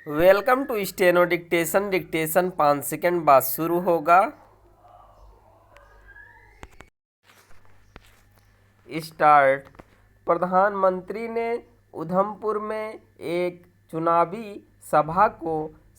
Welcome to steno dictation. Dictation 5 second बाद शुरू होगा। स्टार्ट। प्रधानमंत्री ने उधमपुर में एक चुनावी सभा को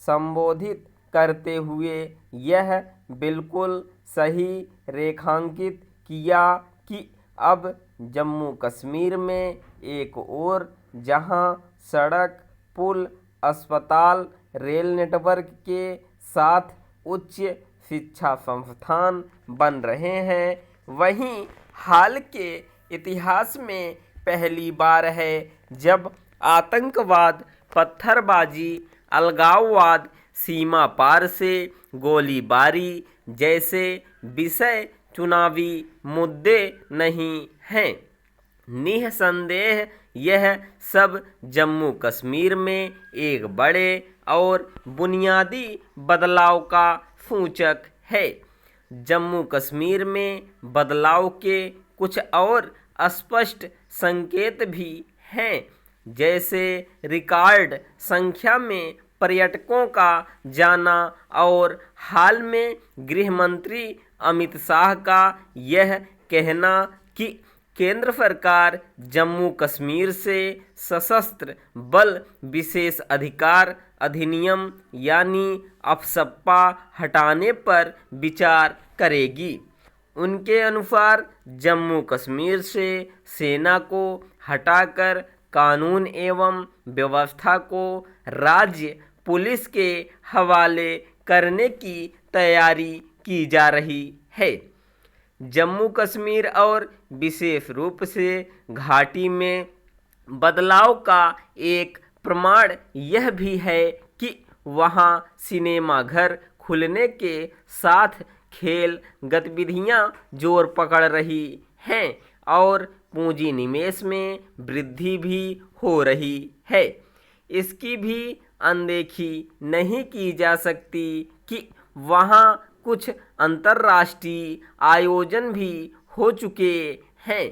संबोधित करते हुए यह बिल्कुल सही रेखांकित किया कि अब जम्मू कश्मीर में एक ओर जहां सड़क, पुल, अस्पताल, रेल नेटवर्क के साथ उच्च शिक्षा संस्थान बन रहे हैं, वहीं हाल के इतिहास में पहली बार है जब आतंकवाद, पत्थरबाजी, अलगाववाद, सीमा पार से गोलीबारी जैसे विषय चुनावी मुद्दे नहीं हैं। निःसंदेह यह सब जम्मू कश्मीर में एक बड़े और बुनियादी बदलाव का सूचक है। जम्मू कश्मीर में बदलाव के कुछ और स्पष्ट संकेत भी हैं, जैसे रिकॉर्ड संख्या में पर्यटकों का जाना और हाल में गृह मंत्री अमित शाह का यह कहना कि केंद्र सरकार जम्मू कश्मीर से सशस्त्र बल विशेष अधिकार अधिनियम यानी अफस्पा हटाने पर विचार करेगी। उनके अनुसार जम्मू कश्मीर से सेना को हटाकर कानून एवं व्यवस्था को राज्य पुलिस के हवाले करने की तैयारी की जा रही है। जम्मू कश्मीर और विशेष रूप से घाटी में बदलाव का एक प्रमाण यह भी है कि वहां सिनेमा घर खुलने के साथ खेल गतिविधियां जोर पकड़ रही हैं और पूंजी निवेश में वृद्धि भी हो रही है। इसकी भी अनदेखी नहीं की जा सकती कि वहां कुछ अंतर्राष्ट्रीय आयोजन भी हो चुके हैं।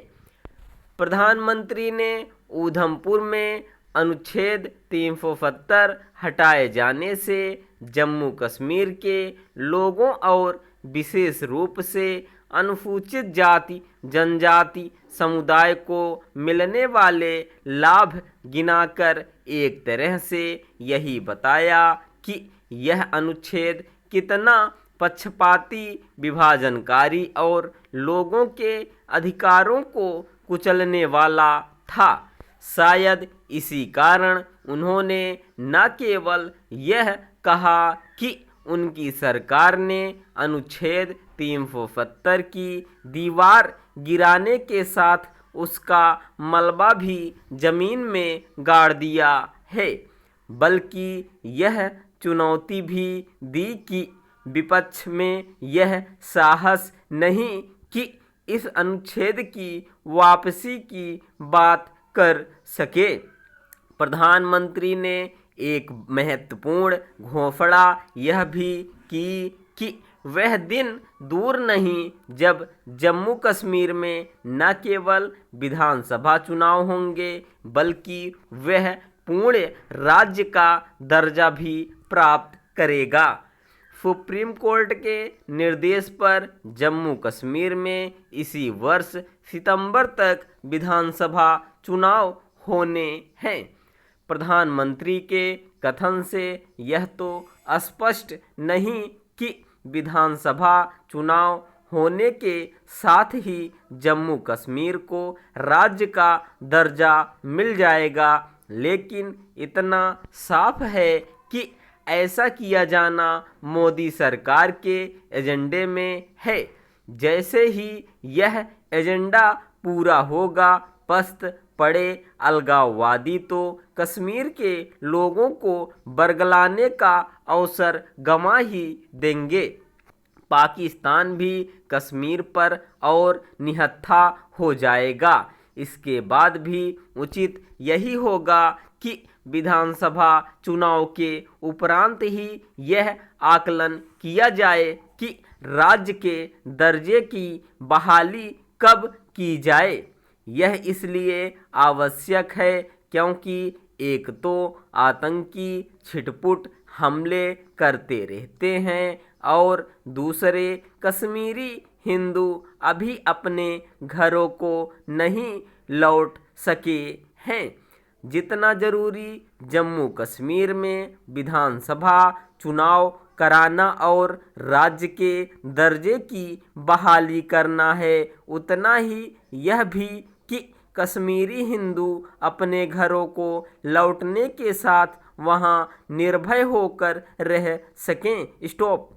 प्रधानमंत्री ने उधमपुर में अनुच्छेद 370 हटाए जाने से जम्मू कश्मीर के लोगों और विशेष रूप से अनुसूचित जाति जनजाति समुदाय को मिलने वाले लाभ गिनाकर एक तरह से यही बताया कि यह अनुच्छेद कितना पक्षपाती, विभाजनकारी और लोगों के अधिकारों को कुचलने वाला था। शायद इसी कारण उन्होंने न केवल यह कहा कि उनकी सरकार ने अनुच्छेद 370 की दीवार गिराने के साथ उसका मलबा भी जमीन में गाड़ दिया है, बल्कि यह चुनौती भी दी कि विपक्ष में यह साहस नहीं कि इस अनुच्छेद की वापसी की बात कर सके। प्रधानमंत्री ने एक महत्वपूर्ण घोषणा यह भी की कि वह दिन दूर नहीं जब जम्मू कश्मीर में न केवल विधानसभा चुनाव होंगे बल्कि वह पूर्ण राज्य का दर्जा भी प्राप्त करेगा। सुप्रीम कोर्ट के निर्देश पर जम्मू कश्मीर में इसी वर्ष सितंबर तक विधानसभा चुनाव होने हैं। प्रधानमंत्री के कथन से यह तो स्पष्ट नहीं कि विधानसभा चुनाव होने के साथ ही जम्मू कश्मीर को राज्य का दर्जा मिल जाएगा, लेकिन इतना साफ है कि ऐसा किया जाना मोदी सरकार के एजेंडे में है। जैसे ही यह एजेंडा पूरा होगा, पस्त पड़े अलगाववादी तो कश्मीर के लोगों को बरगलाने का अवसर गंवा ही देंगे। पाकिस्तान भी कश्मीर पर और निहत्था हो जाएगा। इसके बाद भी उचित यही होगा कि विधानसभा चुनाव के उपरांत ही यह आकलन किया जाए कि राज्य के दर्जे की बहाली कब की जाए। यह इसलिए आवश्यक है क्योंकि एक तो आतंकी छिटपुट हमले करते रहते हैं और दूसरे कश्मीरी हिंदू अभी अपने घरों को नहीं लौट सके हैं। जितना ज़रूरी जम्मू कश्मीर में विधानसभा चुनाव कराना और राज्य के दर्जे की बहाली करना है, उतना ही यह भी कि कश्मीरी हिंदू अपने घरों को लौटने के साथ वहां निर्भय होकर रह सकें। स्टॉप।